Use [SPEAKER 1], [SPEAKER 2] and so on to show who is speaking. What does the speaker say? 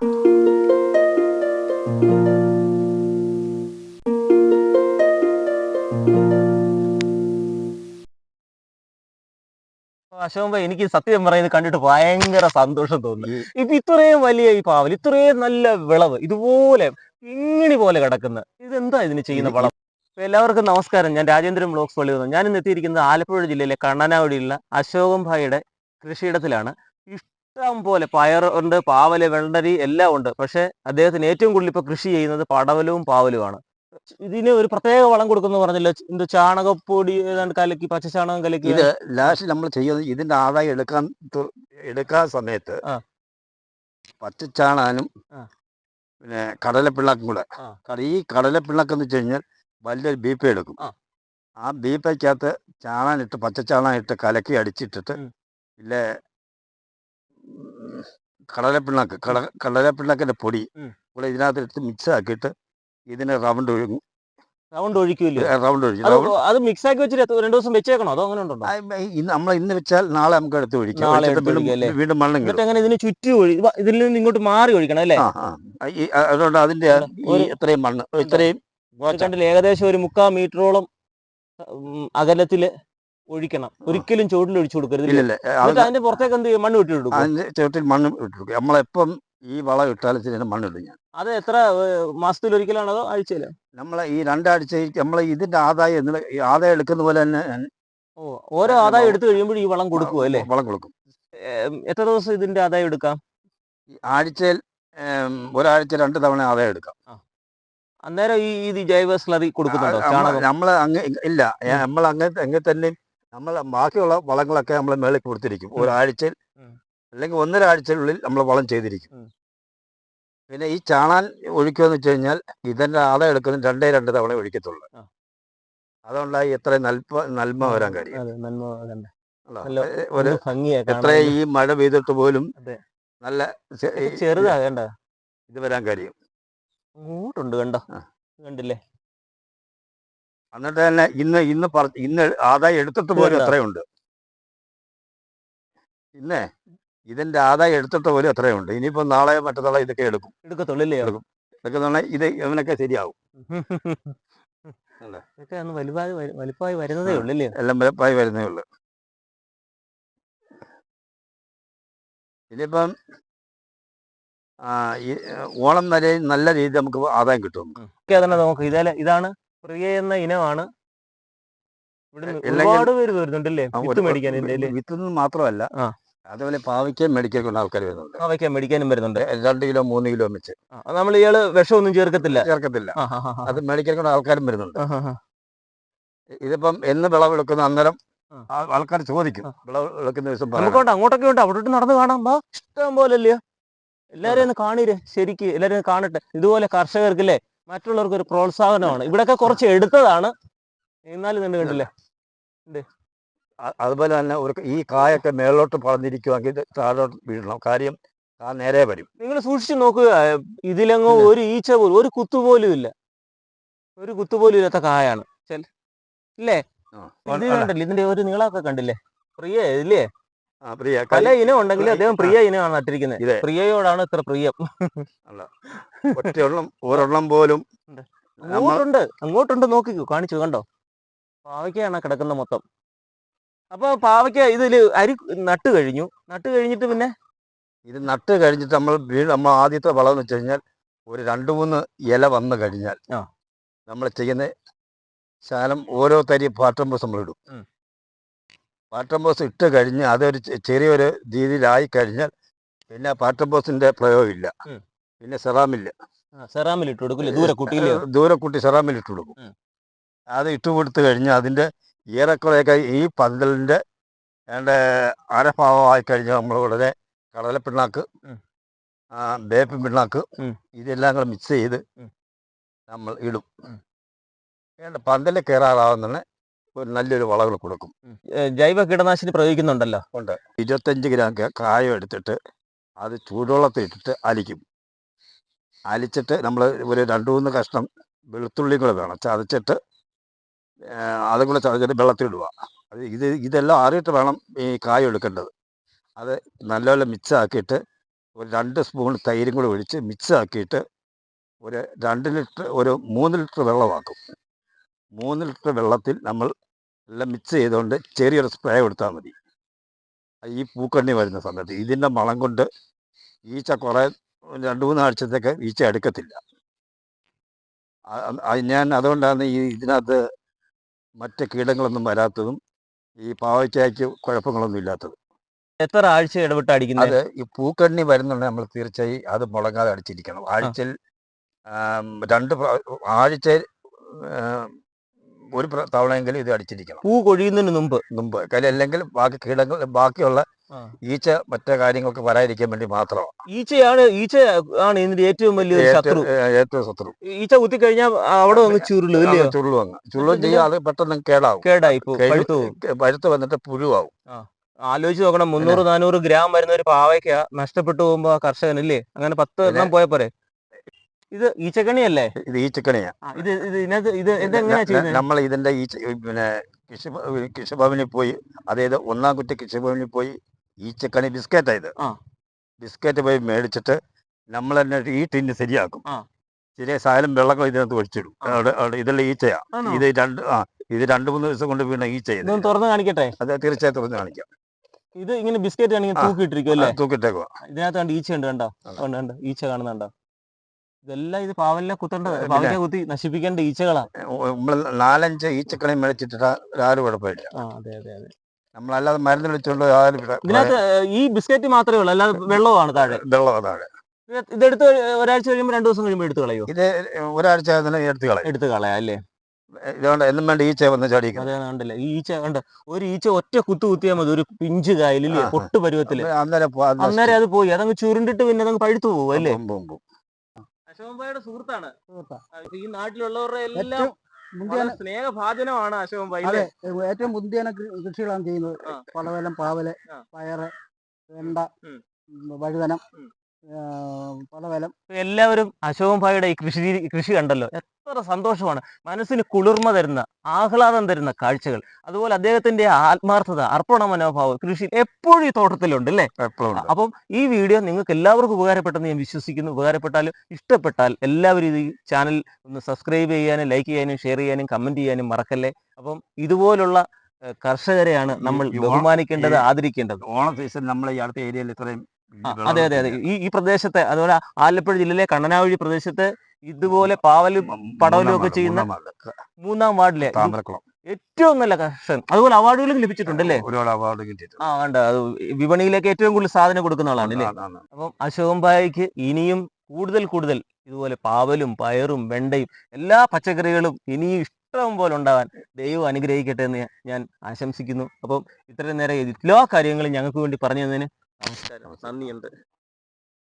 [SPEAKER 1] അശോക് എനിക്ക് സത്യം പറയുന്നത് കണ്ടിട്ട് ഭയങ്കര സന്തോഷം തോന്നുന്നു. ഇപ്പൊ ഇത്രയും വലിയ ഈ പാവൽ, ഇത്രയും നല്ല വിളവ് ഇതുപോലെ കിങ്ങിണി പോലെ കിടക്കുന്ന ഇതെന്താ ഇതിന് ചെയ്യുന്ന വളം? എല്ലാവർക്കും നമസ്കാരം. ഞാൻ രാജേന്ദ്രൻ ബ്ലോഗ്സ് പള്ളി വന്നു. ഞാൻ ഇന്ന് എത്തിയിരിക്കുന്നത് ആലപ്പുഴ ജില്ലയിലെ കണ്ണനാവടിയുള്ള അശോകം ഭായിയുടെ കൃഷിയിടത്തിലാണ്. ഇഷ്ടം പോലെ പയർ ഉണ്ട്, പാവല്, വെള്ളരി എല്ലാം ഉണ്ട്. പക്ഷെ അദ്ദേഹത്തിന് ഏറ്റവും കൂടുതൽ ഇപ്പൊ കൃഷി ചെയ്യുന്നത് പടവലവും പാവലുമാണ്. ഇതിന് ഒരു പ്രത്യേക വളം കൊടുക്കുന്നു പറഞ്ഞല്ലോ, എന്ത് ചാണകപ്പൊടി ഏതാണ്ട് കലക്കി, പച്ച ചാണകം കലക്കി.
[SPEAKER 2] ഇത് ലാസ്റ്റ് നമ്മൾ ചെയ്യുന്നത് ഇതിന്റെ ആദായം എടുക്കാൻ സമയത്ത് പച്ചച്ചാണാനും പിന്നെ കടലപ്പിണ്ണാക്കും കൂടെ. ഈ കടലപ്പിണ്ണാക്ക് എന്ന് വെച്ച് കഴിഞ്ഞാൽ വലിയൊരു ബീപ്പ എടുക്കും. ആ ബീപ്പയ്ക്കകത്ത് ചാണാനിട്ട്, പച്ചച്ചാണകം ഇട്ട് കലക്കി അടിച്ചിട്ടിട്ട് ഇല്ലേ കടലപ്പിണ്ണാക്കിന്റെ പൊടി കൂടെ ഇതിനകത്ത് മിക്സ് ആക്കിയിട്ട് ഇതിനെ റൗണ്ട്
[SPEAKER 1] ഒഴിക്കില്ല. അത് മിക്സ് ആക്കി വെച്ചിട്ട് 2 ദിവസം വെച്ചേക്കണോ അതോ അങ്ങനെ ഉണ്ടോ?
[SPEAKER 2] നമ്മൾ ഇന്ന് വെച്ചാൽ നാളെ നമുക്ക് എടുത്ത് ഒഴിക്കാം. വീണ്ടും മണ്ണ്
[SPEAKER 1] അങ്ങനെ ഇതിന് ചുറ്റും ഇതിൽ നിന്ന് ഇങ്ങോട്ട് മാറി ഒഴിക്കണം അല്ലേ?
[SPEAKER 2] അതുകൊണ്ട് അതിന്റെ ഇത്രയും മണ്ണ് ഇത്രയും
[SPEAKER 1] കണ്ടില്ല, ഏകദേശം ഒരു 3/4 മീറ്ററോളം അകലത്തില് ഒഴിക്കണം. ഒരിക്കലും ചുവട്ടിൽ ഒഴിച്ചു കൊടുക്കരുത്. അതിന്റെ പുറത്തേക്ക് എന്ത് മണ്ണ് വിട്ടു കൊടുക്കും?
[SPEAKER 2] അതിന്റെ ചുവട്ടിൽ മണ്ണ് വിട്ടു കൊടുക്കും. നമ്മളെപ്പം ഈ വളം ഇട്ടാലും മണ്ണിടും ഞാൻ.
[SPEAKER 1] അത് എത്ര മാസത്തിൽ ഒരിക്കലാണോ അതോ ആഴ്ചയിലോ?
[SPEAKER 2] നമ്മളെ ഈ 2 ആഴ്ചയ്ക്ക് നമ്മളെ ഇതിന്റെ ആദായം എടുക്കുന്ന പോലെ തന്നെ.
[SPEAKER 1] ഓരോ ആദായം എടുത്തു കഴിയുമ്പോൾ ഈ വളം കൊടുക്കും അല്ലേ?
[SPEAKER 2] വളം കൊടുക്കും.
[SPEAKER 1] എത്ര ദിവസം ഇതിന്റെ ആദായം എടുക്കാം?
[SPEAKER 2] ആഴ്ചയിൽ ഒരാഴ്ച 2 തവണ ആദായം എടുക്കാം.
[SPEAKER 1] അന്നേരം ഈ ജൈവ സ്ലറി കൊടുക്കുന്നുണ്ടോ?
[SPEAKER 2] നമ്മള് ഇല്ല, നമ്മൾ അങ്ങനെ തന്നെ നമ്മൾ ബാക്കിയുള്ള വളങ്ങളൊക്കെ നമ്മൾ മേളിൽ കൊടുത്തിരിക്കും. ഒരാഴ്ചയിൽ അല്ലെങ്കിൽ 1.5 ആഴ്ചയിലുള്ളിൽ നമ്മൾ വളം ചെയ്തിരിക്കും. പിന്നെ ഈ ചാണാൻ ഒഴിക്കുമെന്ന് വെച്ച് കഴിഞ്ഞാൽ ഇതിന്റെ ആദായം എടുക്കുന്നത് 2 തവണ ഒഴിക്കത്തുള്ളൂ. അതുകൊണ്ടായി എത്ര നന്മ വരാൻ കാര്യം. എത്ര ഈ മഴ പെയ്തിട്ട് പോലും നല്ല
[SPEAKER 1] ചെറുതാകേണ്ട
[SPEAKER 2] ഇത് വരാൻ കാര്യം.
[SPEAKER 1] അങ്ങോട്ടുണ്ട് കണ്ടോ, കണ്ടില്ലേ?
[SPEAKER 2] എന്നിട്ട് തന്നെ ഇന്ന് ആദായം എടുത്തിട്ട് പോലും എത്രയുണ്ട്. ഇന്നേ ഇതിന്റെ ആദായം എടുത്തിട്ട് പോലും എത്രയുണ്ട്. ഇനിയിപ്പോ നാളെ മറ്റന്നാളെ ഇതൊക്കെ എടുക്കത്തുള്ളൂ. ഇതൊക്കെ ഇത് ഇവനൊക്കെ ശരിയാവും.
[SPEAKER 1] വലിപ്പമായി വരുന്നതേ ഉള്ളൂ.
[SPEAKER 2] എല്ലാം വലിപ്പമായി വരുന്നേ ഉള്ളു. ഇനിയിപ്പം ഓണം വരെ നല്ല രീതിയിൽ നമുക്ക് ആദായം കിട്ടും.
[SPEAKER 1] നമുക്ക് ഇതാണ് പ്രിയ എന്ന ഇനമാണ്. ഒരുപാട് പേര് വരുന്നുണ്ടല്ലേ
[SPEAKER 2] വിത്ത് മാത്രമല്ല, അതുപോലെ പാവയ്ക്കാൻ മേടിക്കാൻ ആൾക്കാർ വരുന്നുണ്ട്.
[SPEAKER 1] പാവയ്ക്കാൻ മേടിക്കാനും വരുന്നുണ്ട്.
[SPEAKER 2] 2 കിലോ 3 കിലോ വെച്ച്.
[SPEAKER 1] നമ്മൾ ഇയാള് വിഷമൊന്നും ചേർക്കത്തില്ല.
[SPEAKER 2] അത് മേടിക്കാൻ ആൾക്കാരും വരുന്നുണ്ട്. ഇതിപ്പം എന്ന് വിളവെടുക്കുന്ന അന്നേരം ആൾക്കാർ ചോദിക്കും. വിളവെടുക്കുന്ന ദിവസം
[SPEAKER 1] അങ്ങോട്ടൊക്കെ ഉണ്ട്, അവിടെ നടന്ന് കാണാം. ഇഷ്ടം പോലെ അല്ലയോ? എല്ലാരും ഒന്ന് കാണീര്, ശരിക്ക് എല്ലാരും കാണട്ടെ. ഇതുപോലെ കർഷകർക്കല്ലേ മറ്റുള്ളവർക്ക് ഒരു പ്രോത്സാഹനമാണ്. ഇവിടെയൊക്കെ കുറച്ച് എടുത്തതാണ്, എന്നാലും നിങ്ങൾ കണ്ടില്ലേ.
[SPEAKER 2] അതുപോലെ തന്നെ ഈ കായൊക്കെ മേലോട്ട് പടർന്നിരിക്കുവാണെങ്കിൽ താഴോട്ട് വീഴണം. കാര്യം നേരെ വരും. നിങ്ങൾ
[SPEAKER 1] സൂക്ഷിച്ചു നോക്കുക. ഇതിലങ്ങ് ഒരു ഈച്ച പോലും, ഒരു കുത്തുപോലും ഇല്ല. ഒരു കുത്തുപോലും ഇല്ലാത്ത കായാണ് ഇല്ലേ? ഇത് കണ്ടില്ലേ, ഇതിന്റെ ഒരു നീളമൊക്കെ കണ്ടില്ലേ? പ്രിയ ഇല്ലേ? പല ഇനം ഉണ്ടെങ്കിൽ അദ്ദേഹം പ്രിയ ഇനമാണ് നട്ടിരിക്കുന്നത്. പ്രിയയോടാണ് ഇത്ര പ്രിയം.
[SPEAKER 2] ഒരെണ്ണം പോലും
[SPEAKER 1] അങ്ങോട്ടുണ്ട് നോക്കിക്കോ, കാണിച്ചു കണ്ടോ? പാവയ്ക്കാണ് കിടക്കുന്ന മൊത്തം. അപ്പൊ പാവയ്ക്ക ഇതില് നട്ട് കഴിഞ്ഞിട്ട് പിന്നെ
[SPEAKER 2] ഇത് നട്ട് കഴിഞ്ഞിട്ട് നമ്മൾ ആദ്യത്തെ വളം എന്ന് വെച്ച് കഴിഞ്ഞാൽ ഒരു 2-3 ഇല വന്നു കഴിഞ്ഞാൽ നമ്മൾ ചെയ്യുന്ന ശാലം ഓരോ തരി പാട്ടംബോസ് നമ്മൾ ഇടും. പാട്ടംബോസ് ഇട്ട് കഴിഞ്ഞ് അതൊരു ചെറിയൊരു രീതിയിലായി കഴിഞ്ഞാൽ പിന്നെ പാട്ടംബോസിന്റെ പ്രയോഗമില്ല. പിന്നെ
[SPEAKER 1] സെറാമിൽ ഇട്ട് കൊടുക്കില്ല,
[SPEAKER 2] ദൂരെ കൂട്ടി സെറാമിൽ ഇട്ട് കൊടുക്കും. അത് ഇട്ട് കൊടുത്തു കഴിഞ്ഞാൽ അതിന്റെ ഏറെക്കുറെയൊക്കെ ഈ പന്തലിന്റെ അരഭാഗമായി കഴിഞ്ഞാൽ നമ്മൾ ഉടനെ കടലപ്പിണ്ണാക്ക്, വേപ്പിൻ പിണ്ണാക്ക് ഇതെല്ലാം കൂടെ മിക്സ് ചെയ്ത് നമ്മൾ ഇടും. പന്തലിൽ കയറാറാവുന്ന ഒരു നല്ലൊരു വളകൾ കൊടുക്കും.
[SPEAKER 1] ജൈവ കീടനാശിനി പ്രയോഗിക്കുന്നുണ്ടല്ലോ?
[SPEAKER 2] ഉണ്ട്. 25 ഗ്രാം കായം എടുത്തിട്ട് അത് ചൂടുവെള്ളത്തിൽ ഇട്ടിട്ട് അലിച്ചിട്ട് നമ്മൾ ഒരു 2-3 കഷ്ണം വെളുത്തുള്ളി കൂടെ വേണം ചതച്ചിട്ട് അതും കൂടെ ചതച്ചിട്ട് വെള്ളത്തിലിടുക. ഇതെല്ലാം അറിയിട്ട് വേണം ഈ കായം എടുക്കേണ്ടത്. അത് നല്ലപോലെ മിക്സ് ആക്കിയിട്ട് ഒരു 2 സ്പൂൺ തൈരും കൂടെ ഒഴിച്ച് മിക്സ് ആക്കിയിട്ട് ഒരു 2 ലിറ്റർ ഒരു 3 ലിറ്റർ വെള്ളമാക്കും. 3 ലിറ്റർ വെള്ളത്തിൽ നമ്മൾ എല്ലാം മിക്സ് ചെയ്തുകൊണ്ട് ചെറിയൊരു സ്പ്രേ കൊടുത്താൽ മതി. ഈ പൂക്കണ്ണി വരുന്ന സമയത്ത് ഇതിൻ്റെ മണം കൊണ്ട് ഈച്ച കുറേ 2-3 ആഴ്ചത്തേക്ക് ഈച്ച എടുക്കത്തില്ല. ഞാൻ അതുകൊണ്ടാണ് ഇതിനകത്ത് മറ്റ് കീടങ്ങളൊന്നും വരാത്തതും ഈ പാവയ്ക്കായ്ക്ക് കുഴപ്പങ്ങളൊന്നും ഇല്ലാത്തതും.
[SPEAKER 1] എത്ര ആഴ്ച ഇടവിട്ട് അടിക്കുന്നത്?
[SPEAKER 2] അത് ഈ പൂക്കണ്ണി വരുന്നുണ്ടെങ്കിൽ നമ്മൾ തീർച്ചയായും അത് മുടങ്ങാതെ അടിച്ചിരിക്കണം. ആഴ്ചയിൽ 2 ആഴ്ചയിൽ ഒരു തവണയെങ്കിലും ഇത് അടിച്ചിരിക്കണം.
[SPEAKER 1] പൂ കൊഴിയുന്നതിന് മുമ്പ്
[SPEAKER 2] കാര്യം അല്ലെങ്കിൽ ബാക്കി കീടങ്ങൾ ബാക്കിയുള്ള ഈച്ച മറ്റേ കാര്യങ്ങൾക്ക് വരാതിരിക്കാൻ വേണ്ടി മാത്രമാണ്.
[SPEAKER 1] ഈച്ച ആണ് ഇതിന്റെ ഏറ്റവും വലിയ ശത്രു.
[SPEAKER 2] ഏറ്റവും ശത്രു
[SPEAKER 1] ഈച്ച കുത്തി കഴിഞ്ഞാൽ അവിടെ
[SPEAKER 2] ചുള്ളും ചെയ്യും. അത് പെട്ടെന്ന് കേടായി പഴുത്ത് വന്നിട്ട് പുഴുവാകും.
[SPEAKER 1] ആലോചിച്ച് നോക്കണം, 300-400 ഗ്രാം വരുന്ന ഒരു പാവയ്ക്ക നഷ്ടപ്പെട്ടു പോകുമ്പോ കർഷകനല്ലേ അങ്ങനെ 10 എണ്ണം പോയ പോരെ. ഇത് ഈച്ചക്കണിയല്ലേ?
[SPEAKER 2] ഇത് ഈച്ചക്കണിയാ. നമ്മൾ ഇതിന്റെ പിന്നെ കൃഷിഭവനിൽ പോയി, അതായത് 1-ാം കുറ്റി കൃഷിഭവനിൽ പോയി ഈച്ചക്കണി ബിസ്ക്കറ്റ് ബിസ്ക്കറ്റ് പോയി മേടിച്ചിട്ട് നമ്മൾ തന്നെ ഈ ടിന്ന് ശരിയാക്കും. ശരിയായ സാധനം വെള്ളങ്ങൾ ഇതിനകത്ത് ഒഴിച്ചിടും. ഇതെല്ലാം ഈച്ചയാ. ഇത് 2-3 ദിവസം കൊണ്ട് വീണ ഈച്ച.
[SPEAKER 1] തുറന്ന് കാണിക്കട്ടെ?
[SPEAKER 2] അതെ, തീർച്ചയായും തുറന്ന് കാണിക്കാം.
[SPEAKER 1] ഇത് ഇങ്ങനെ ബിസ്ക്കറ്റ് ആണെങ്കിൽ തൂക്കിയിട്ടിരിക്കും അല്ലേ?
[SPEAKER 2] തൂക്കിട്ടേക്കുക.
[SPEAKER 1] ഇതിനകത്ത് കണ്ട് ഈച്ച ഉണ്ട്, കണ്ടോ? ഈച്ച കാണുന്നുണ്ടോ? ഇതെല്ലാം ഇത് പാവലിനെ പാവയ്ക്ക കുത്തി നശിപ്പിക്കേണ്ട ഈച്ചകളാ.
[SPEAKER 2] നമ്മൾ 4-5 ഈച്ചക്കണി മേടിച്ചിട്ട് ആരും കുഴപ്പമില്ല. നമ്മളല്ലാതെ മരുന്ന് വെച്ചുകൊണ്ട്
[SPEAKER 1] ഇതിനകത്ത് ഈ ബിസ്ക്കറ്റ് മാത്രമേ ഉള്ളൂ, അല്ലാതെ വെള്ളമാണ് താഴെ. ഇതെടുത്ത് ഒരാഴ്ച കഴിയുമ്പോൾ 2 ദിവസം കഴിയുമ്പോൾ എടുത്ത് കളയോ?
[SPEAKER 2] ഇത് ഒരാഴ്ച എടുത്ത്
[SPEAKER 1] കളയാം അല്ലേ?
[SPEAKER 2] ഇതുകൊണ്ട് എന്നും വേണ്ട ഈച്ച വന്ന് ചാടിക്കും.
[SPEAKER 1] അതേ ഈ ഈച്ച കണ്ട് ഒരു ഈച്ച ഒറ്റ കുത്തിയാൽ മതി, ഒരു പിഞ്ച് കായലില്ലേ, പൊട്ട് പരുവത്തില്. അന്നേരം അത് പോയി, അതങ്ങ് ചുരുണ്ടിട്ട് പിന്നെ അതങ്ങ് പഴുത്തു പോകും അല്ലേ? അശോകൻഭായിയുടെ സുഹൃത്താണ്. ഈ നാട്ടിലുള്ളവരുടെ എല്ലാം സ്നേഹഭാജനമാണ് അശോകൻഭായി.
[SPEAKER 3] ഏറ്റവും മുന്തിയ കൃഷികളാണ് ചെയ്യുന്നത്. പടവലം, പാവല്, പയറ്, വെണ്ട, വഴുതനം, പടവലം.
[SPEAKER 1] എല്ലാവരും അശോകൻഭായിയുടെ ഈ കൃഷി കണ്ടല്ലോ, എത്ര സന്തോഷമാണ്. മനസ്സിന് കുളിർമ തരുന്ന, ആഹ്ലാദം തരുന്ന കാഴ്ചകൾ. അതുപോലെ അദ്ദേഹത്തിന്റെ ആത്മാർത്ഥത, അർപ്പണ മനോഭാവം കൃഷി എപ്പോഴും ഈ തോട്ടത്തിലുണ്ട് അല്ലേ? അപ്പം ഈ വീഡിയോ നിങ്ങൾക്ക് എല്ലാവർക്കും ഉപകാരപ്പെട്ടെന്ന് ഞാൻ വിശ്വസിക്കുന്നു. ഉപകാരപ്പെട്ടാലും ഇഷ്ടപ്പെട്ടാൽ എല്ലാവരും ഈ ചാനൽ ഒന്ന് സബ്സ്ക്രൈബ് ചെയ്യാനും ലൈക്ക് ചെയ്യാനും ഷെയർ ചെയ്യാനും കമന്റ് ചെയ്യാനും മറക്കല്ലേ. അപ്പം ഇതുപോലുള്ള കർഷകരെയാണ് നമ്മൾ ബഹുമാനിക്കേണ്ടത്, ആദരിക്കേണ്ടത്.
[SPEAKER 2] ഓണ സീസൺ നമ്മളെ ഈ അടുത്ത ഏരിയയിൽ ഇത്രയും.
[SPEAKER 1] അതെ. ഈ പ്രദേശത്തെ, അതുപോലെ ആലപ്പുഴ ജില്ലയിലെ കണ്ണനാവഴി പ്രദേശത്ത് ഇതുപോലെ പാവലും പടവലും ഒക്കെ ചെയ്യുന്ന 3-ാം വാർഡിലെ ഏറ്റവും നല്ല കർഷകൻ. അതുപോലെ അവാർഡുകളും ലഭിച്ചിട്ടുണ്ടല്ലേ? കണ്ട, അത് വിപണിയിലേക്ക് ഏറ്റവും കൂടുതൽ സാധനം കൊടുക്കുന്ന ആളാണ് അല്ലേ? അപ്പം അശോകൻഭായിക്ക് ഇനിയും കൂടുതൽ ഇതുപോലെ പാവലും പയറും വെണ്ടയും എല്ലാ പച്ചക്കറികളും ഇനിയും ഇഷ്ടം പോലെ ഉണ്ടാവാൻ ദൈവം അനുഗ്രഹിക്കട്ടെ എന്ന് ഞാൻ ആശംസിക്കുന്നു. അപ്പം ഇത്രയും നേരം എല്ലാ കാര്യങ്ങളും ഞങ്ങൾക്ക് വേണ്ടി പറഞ്ഞു തന്നതിന് നമസ്കാരം, നന്ദിയുണ്ട്.